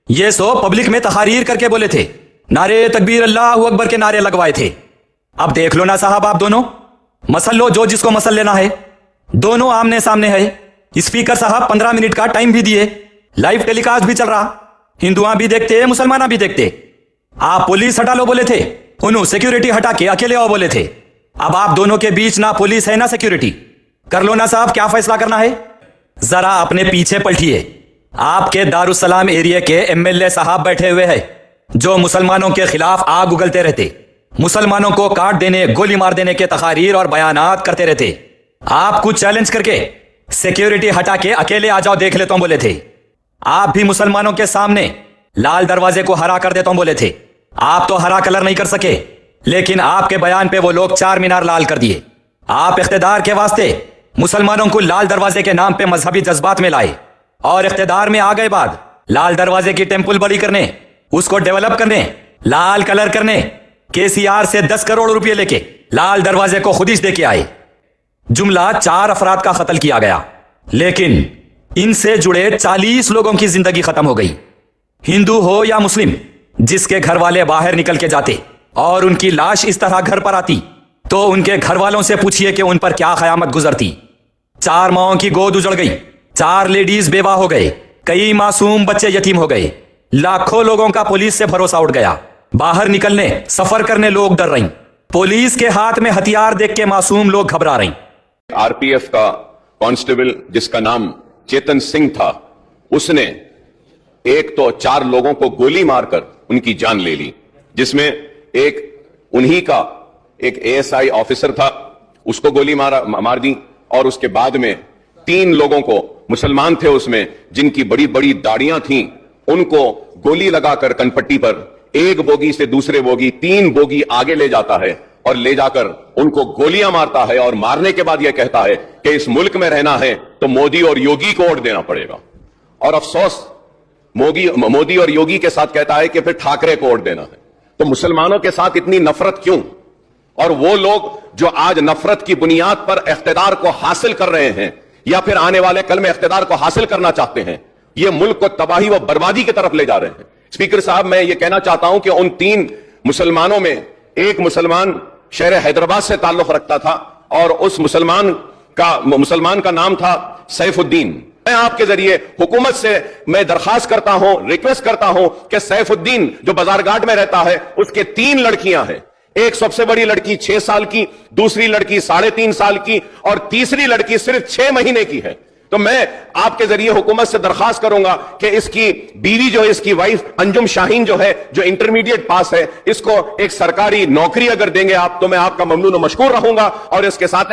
یہ so public میں تحریر کر کے بولے تھے، نعرے تکبیر اللہ اکبر کے نعرے لگوائے تھے۔ اب دیکھ لو نا صاحب، آپ دونوں مسل لو جو جس کو مسل لینا ہے، دونوں آمنے سامنے ہے۔ اسپیکر صاحب 15 منٹ کا ٹائم بھی دیے، لائیو ٹیلی کاسٹ بھی چل رہا، ہندوؤں بھی دیکھتے مسلمانہ بھی دیکھتے۔ آپ پولیس ہٹا لو بولے تھے، انہوں سیکیورٹی ہٹا کے اکیلے آؤ بولے تھے۔ اب آپ دونوں کے بیچ نہ پولیس ہے نہ سیکیورٹی، کر لو نا صاحب کیا فیصلہ کرنا ہے۔ ذرا اپنے پیچھے پلٹیے، آپ کے دارالسلام ایریا کے MLA صاحب بیٹھے ہوئے ہیں جو مسلمانوں کے خلاف آگ اگلتے رہتے، مسلمانوں کو کاٹ دینے گولی مار دینے کے تقاریر اور بیانات کرتے رہتے۔ آپ کو چیلنج کر کے سیکیورٹی ہٹا کے اکیلے آ جاؤ دیکھ لیتا ہوں بولے تھے۔ آپ بھی مسلمانوں کے سامنے لال دروازے کو ہرا کر دیتا ہوں بولے تھے۔ آپ تو ہرا کلر نہیں کر سکے، لیکن آپ کے بیان پہ وہ لوگ 4 مینار لال کر دیے۔ آپ اقتدار کے واسطے مسلمانوں کو لال دروازے کے نام پہ مذہبی جذبات میں لائے، اور اقتدار میں آ گئے بعد لال دروازے کی ٹیمپل بڑی کرنے، اس کو ڈیولپ کرنے، لال کلر کرنے KCR سے 10 کروڑ روپے لے کے لال دروازے کو خود ہی دے کے آئے۔ جملہ 4 افراد کا قتل کیا گیا، لیکن ان سے جڑے 40 لوگوں کی زندگی ختم ہو گئی۔ ہندو ہو یا مسلم، جس کے گھر والے باہر نکل کے جاتے اور ان کی لاش اس طرح گھر پر آتی تو ان کے گھر والوں سے پوچھئے کہ ان پر کیا قیامت گزرتی۔ 4 ماؤں کی گود اجڑ گئی، 4 لیڈیز بیوہ ہو گئے، کئی معصوم بچے یتیم ہو گئے، لاکھوں لوگوں کا پولیس سے بھروسہ اٹھ گیا۔ باہر نکلنے سفر کرنے لوگ ڈر رہی، پولیس کے ہاتھ میں ہتھیار دیکھ کے معصوم لوگ گھبرا رہی۔ RPF کا کانسٹیبل جس کا نام چیتن سنگھ تھا، اس نے ایک تو 4 لوگوں کو گولی مار کر ان کی جان لے لی، جس میں ایک انہی کا ایک ASI آفیسر تھا، اس کو گولی مار دی، اور اس کے بعد میں 3 لوگوں کو، مسلمان تھے اس میں، جن کی بڑی بڑی داڑیاں تھیں، ان کو گولی لگا کر کنپٹی پر ایک بوگی سے دوسرے بوگی 3 بوگی آگے لے جاتا ہے اور لے جا کر ان کو گولیاں مارتا ہے، اور مارنے کے بعد یہ کہتا ہے کہ اس ملک میں رہنا ہے تو مودی اور یوگی کو ووٹ دینا پڑے گا، اور افسوس مودی اور یوگی کے ساتھ کہتا ہے کہ پھر ٹھاکرے کو ووٹ دینا ہے۔ تو مسلمانوں کے ساتھ اتنی نفرت کیوں؟ اور وہ لوگ جو آج نفرت کی بنیاد پر اقتدار کو حاصل کر رہے ہیں یا پھر آنے والے کل میں اقتدار کو حاصل کرنا چاہتے ہیں، یہ ملک کو تباہی و بربادی کی طرف لے جا رہے ہیں۔ اسپیکر صاحب، میں یہ کہنا چاہتا ہوں کہ ان 3 مسلمانوں میں ایک مسلمان شہر حیدرآباد سے تعلق رکھتا تھا، اور اس مسلمان کا نام تھا سیف الدین۔ میں آپ کے ذریعے حکومت سے میں درخواست کرتا ہوں، ریکویسٹ کرتا ہوں کہ سیف الدین جو بازار گھاٹ میں رہتا ہے، اس کے 3 لڑکیاں ہیں، ایک سب سے بڑی لڑکی 6 سال کی، دوسری لڑکی 3.5 سال کی، اور تیسری لڑکی صرف 6 مہینے کی ہے۔ تو میں آپ کے ذریعے حکومت سے درخواست کروں گا کہ اس کی بیوی جو ہے، اس کی وائف انجم شاہین جو ہے، جو انٹرمیڈیٹ پاس ہے، اس کو ایک سرکاری نوکری اگر دیں گے آپ تو میں آپ کا ممنون و مشکور رہوں گا، اور اس کے ساتھ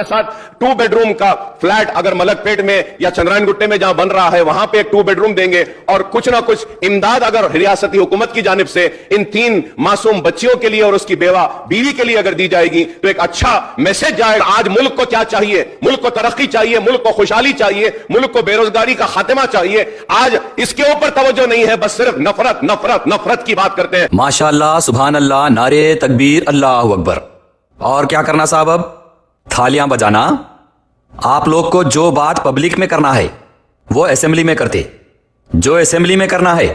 2 بیڈ روم کا فلیٹ اگر ملک پیٹ میں یا چندرائن گٹے میں جہاں بن رہا ہے وہاں پہ ایک 2 بیڈ روم دیں گے، اور کچھ نہ کچھ امداد اگر ریاستی حکومت کی جانب سے ان 3 معصوم بچیوں کے لیے اور اس کی بیوی کے لیے اگر دی جائے گی تو ایک اچھا میسج جائے گا۔ آج ملک کو کیا چاہیے؟ ملک کو ترقی چاہیے، ملک کو خوشحالی چاہیے، ملک کو بے روزگاری کا خاتمہ چاہیے۔ آج اس کے اوپر توجہ نہیں ہے، بس صرف نفرت نفرت نفرت کی بات کرتے ہیں۔ ماشاءاللہ، سبحان اللہ، نعرے تکبیر اللہ اکبر۔ اور کیا کرنا صاحب؟ اب تھالیاں بجانا۔ آپ لوگ کو جو بات پبلک میں کرنا ہے وہ اسمبلی میں کرتے، جو اسمبلی میں کرنا ہے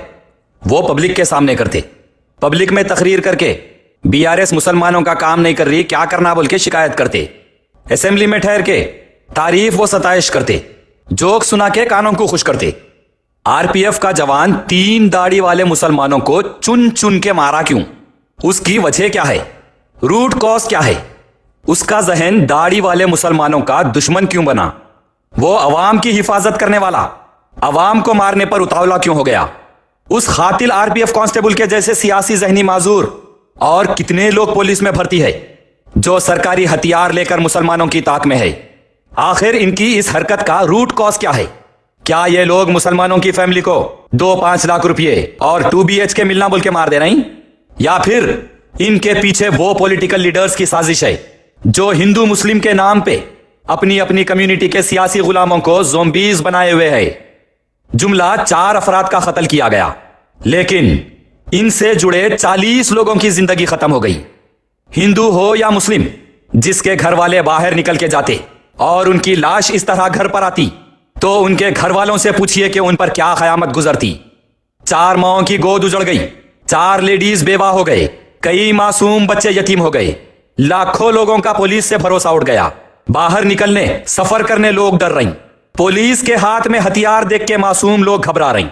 وہ پبلک کے سامنے کرتے۔ پبلک میں تقریر کر کے BRS مسلمانوں کا کام نہیں کر رہی، کیا کرنا بول کے شکایت کرتے، اسمبلی میں ٹھہر کے تعریف و ستائش کرتے، جوک سنا کے کانوں کو خوش کرتے۔ RPF کا جوان 3 داڑھی والے مسلمانوں کو چن چن کے مارا کیوں؟ اس کی وجہ کیا ہے؟ روٹ کاز کیا ہے؟ اس کا ذہن داڑھی والے مسلمانوں کا دشمن کیوں بنا؟ وہ عوام کی حفاظت کرنے والا عوام کو مارنے پر اتاولا کیوں ہو گیا؟ اس قاتل RPF کانسٹیبل کے جیسے سیاسی ذہنی معذور اور کتنے لوگ پولیس میں بھرتی ہے جو سرکاری ہتھیار لے کر مسلمانوں کی طاق میں ہے۔ آخر ان کی اس حرکت کا روٹ کاز کیا ہے؟ کیا یہ لوگ مسلمانوں کی فیملی کو 2-5 لاکھ روپے اور 2 BHK ملنا بول کے مار دے رہی، یا پھر ان کے پیچھے وہ پولیٹیکل لیڈرز کی سازش ہے جو ہندو مسلم کے نام پہ اپنی اپنی کمیونٹی کے سیاسی غلاموں کو زومبیز بنائے ہوئے ہے؟ جملہ 4 افراد کا قتل کیا گیا، لیکن ان سے جڑے 40 لوگوں کی زندگی ختم ہو گئی۔ ہندو ہو یا مسلم، جس کے گھر والے باہر نکل کے جاتے اور ان کی لاش اس طرح گھر پر آتی تو ان کے گھر والوں سے پوچھئے کہ ان پر کیا قیامت گزرتی۔ 4 माओं की गोद उजड़ गई, 4 लेडीज बेवा हो गए, कई मासूम बच्चे यतीम हो गए, लाखों लोगों का पुलिस से भरोसा उठ गया। बाहर निकलने सफर करने लोग डर रही, पुलिस के हाथ में हथियार देख के मासूम लोग घबरा रही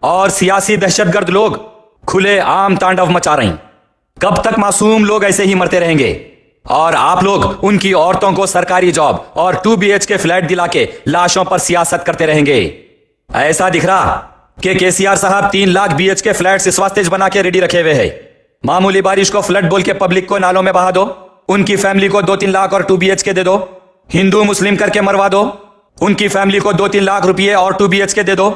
और सियासी दहशतगर्द लोग खुले आम तांडव मचा रही। कब तक मासूम लोग ऐसे ही मरते रहेंगे और आप लोग उनकी औरतों को सरकारी जॉब और 2 BHK फ्लैट दिला के लाशों पर सियासत करते रहेंगे? ऐसा दिख रहा कि केसीआर साहब 3 लाख BHK फ्लैट्स इस वास्ते बना के रेडी रखे हुए हैं। मामूली बारिश को फ्लड बोल के पब्लिक को नालों में बहा दो, उनकी फैमिली को 2-3 लाख और 2 BHK दे दो, हिंदू मुस्लिम करके मरवा दो, उनकी फैमिली को 2-3 लाख रुपए और 2 BHK दे दो।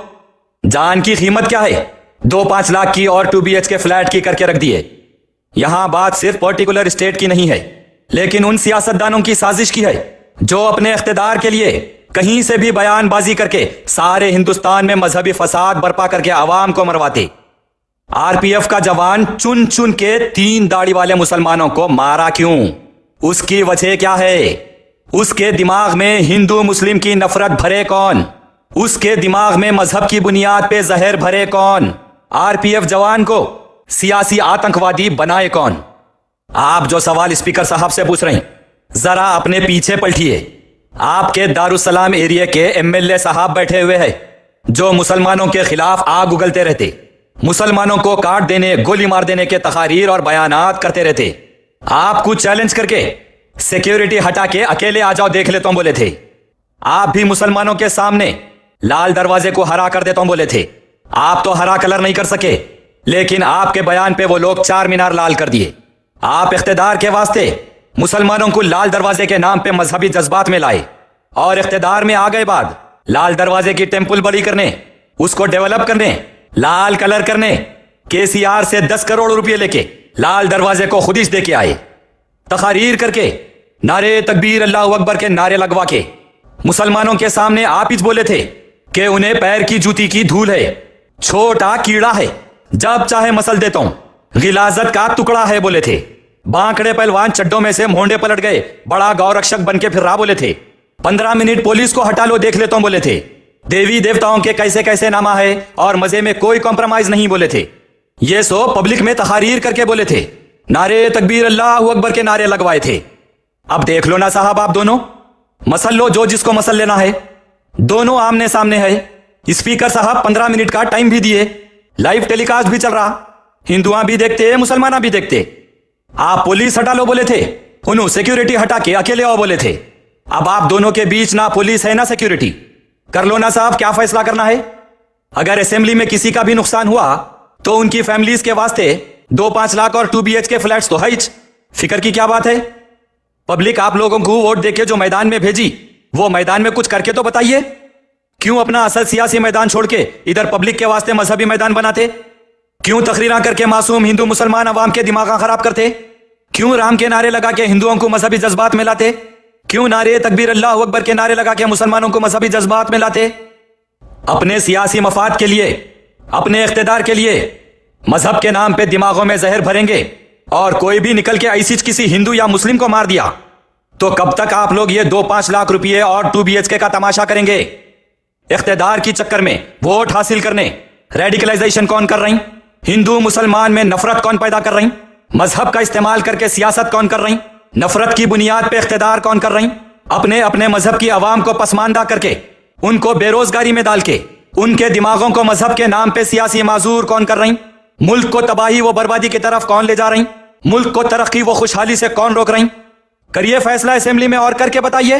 जान की कीमत क्या है? 2-5 लाख की और 2 BHK फ्लैट की करके रख दिए। यहां बात सिर्फ पर्टिकुलर स्टेट की नहीं है, लेकिन उन सियासतदानों की साजिश की है जो अपने इख्तिदार के लिए कहीं से भी बयानबाजी करके सारे हिंदुस्तान में मजहबी फसाद बर्पा करके आवाम को मरवाते। आरपीएफ का जवान चुन चुन के 3 दाढ़ी वाले मुसलमानों को मारा क्यों? उसकी वजह क्या है? उसके दिमाग में हिंदू मुस्लिम की नफरत भरे कौन? उसके दिमाग में मजहब की बुनियाद पे जहर भरे कौन? आरपीएफ जवान को सियासी आतंकवादी बनाए कौन? आप जो सवाल स्पीकर साहब से पूछ रहे हैं, जरा अपने पीछे पलटिए। आपके दारुसलाम एरिया के एमएलए साहब बैठे हुए हैं जो मुसलमानों के खिलाफ आग उगलते रहते, मुसलमानों को काट देने गोली मार देने के तकारीर और बयानात करते रहते। आपको चैलेंज करके सिक्योरिटी हटा के अकेले आ जाओ देख लेता हूं बोले थे। आप भी मुसलमानों के सामने लाल दरवाजे को हरा कर देता हूं बोले थे। आप तो हरा कलर नहीं कर सके, लेकिन आपके बयान पे वो लोग 4 मीनार लाल कर दिए। आप इख्तिदार के वास्ते मुसलमानों को लाल दरवाजे के नाम पे मजहबी जज्बात में लाए और इख्तिदार में आ गए बाद लाल दरवाजे की टेंपल बड़ी करने, उसको डेवलप करने, लाल कलर करने केसीआर से 10 करोड़ रुपए लेके लाल दरवाजे को खुदिश दे के आए। तकारीर करके नारे तकबीर अल्लाहू अकबर के नारे लगवा के मुसलमानों के सामने आप ही बोले थे कि उन्हें पैर की जूती की धूल है, छोटा कीड़ा है, जब चाहे मसल देता हूं, गिलाजत का टुकड़ा है बोले थे। बांकड़े पहलवान चड्डों में से मोंडे पलट गए, बड़ा गौरक्षक बन के फिर रहा बोले थे। 15 मिनट पुलिस को हटा लो देख लेता हूं बोले थे। देवी देवताओं के कैसे कैसे नामा है और मजे में कोई कॉम्प्रोमाइज नहीं बोले थे। ये सो पब्लिक में तकारीर करके बोले थे, नारे तकबीर अल्लाहू अकबर के नारे लगवाए थे। अब देख लो ना साहब, आप दोनों मसल लो जो जिसको मसल लेना है, दोनों आमने सामने है। स्पीकर साहब 15 मिनट का टाइम भी दिए, लाइव टेलीकास्ट भी चल रहा, हिंदुआ भी देखते मुसलमान भी देखते। आप पुलिस हटा लो बोले थे, उन्होंने सिक्योरिटी हटा के अकेले आओ बोले थे। अब आप दोनों के बीच ना पुलिस है ना सिक्योरिटी, कर लो ना साहब क्या फैसला करना है। अगर असेंबली में किसी का भी नुकसान हुआ तो उनकी फैमिलीज के वास्ते 2-5 लाख और 2 BHK फ्लैट्स तो है ही, फिक्र की क्या बात है। पब्लिक आप लोगों को वोट देके जो मैदान में भेजी वो मैदान में कुछ करके तो बताइए। क्यों अपना असल सियासी मैदान छोड़ के इधर पब्लिक के वास्ते मजहबी मैदान बनाते? क्यों तकरीरा करके मासूम हिंदू मुसलमान अवाम के दिमाग खराब करते? क्यों राम के नारे लगा के हिंदुओं को मजहबी जज्बात में लाते? क्यों नारे तकबीर अल्लाहू अकबर के नारे लगा के मुसलमानों को मजहबी जज्बात में लाते? अपने सियासी मफाद के लिए, अपने इख्तिदार के लिए मजहब के नाम पे दिमागों में जहर भरेंगे और कोई भी निकल के ऐसी किसी हिंदू या मुस्लिम को मार दिया तो कब तक आप लोग ये 2-5 लाख रुपए और 2 BHK का तमाशा करेंगे? इख्तिदार की चक्कर में वोट हासिल करने रेडिकलाइजेशन कौन कर रही? हिंदू मुसलमान में नफरत कौन पैदा कर रही? मजहब का इस्तेमाल करके सियासत कौन कर रही? नफरत की बुनियाद पे इख्तिदार कौन कर रही? अपने अपने मजहब की आवाम को पसमानदा करके उनको बेरोजगारी में डाल के उनके दिमागों को मजहब के नाम पे सियासी माजूर कौन कर रही? मुल्क को तबाही व बर्बादी की तरफ कौन ले जा रही? मुल्क को तरक्की व खुशहाली से कौन रोक रही? करिए फैसला असेंबली में और करके बताइए।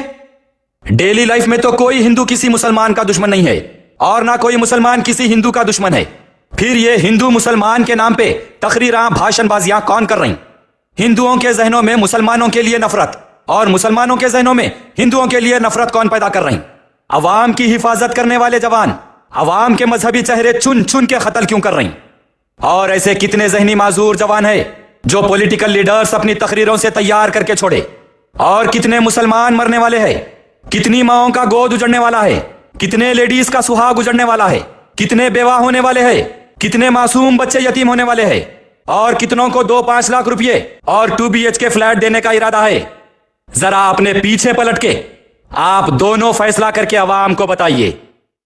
डेली लाइफ में तो कोई हिंदू किसी मुसलमान का दुश्मन नहीं है और ना कोई मुसलमान किसी हिंदू का दुश्मन है। फिर ये हिंदू मुसलमान के नाम पे तकरीरां भाषणबाजियां कौन कर रही? हिंदुओं के जहनों में मुसलमानों के लिए नफरत और मुसलमानों के जहनों में हिंदुओं के लिए नफरत कौन पैदा कर रही? अवाम की हिफाजत करने वाले जवान अवाम के मजहबी चेहरे चुन चुन के कत्ल क्यों कर रही? और ऐसे कितने जहनी माजूर जवान है जो पॉलिटिकल लीडर्स अपनी तकरीरों से तैयार करके छोड़े? और कितने मुसलमान मरने वाले हैं? कितनी माओं का गोद उजड़ने वाला है? कितने लेडीज का सुहाग उजड़ने वाला है? कितने बेवा होने वाले हैं? कितने मासूम बच्चे यतीम होने वाले हैं? और कितनों को 2-5 लाख रुपए और 2 BHK फ्लैट देने का इरादा है? जरा अपने पीछे पलट के आप दोनों फैसला करके अवाम को बताइए।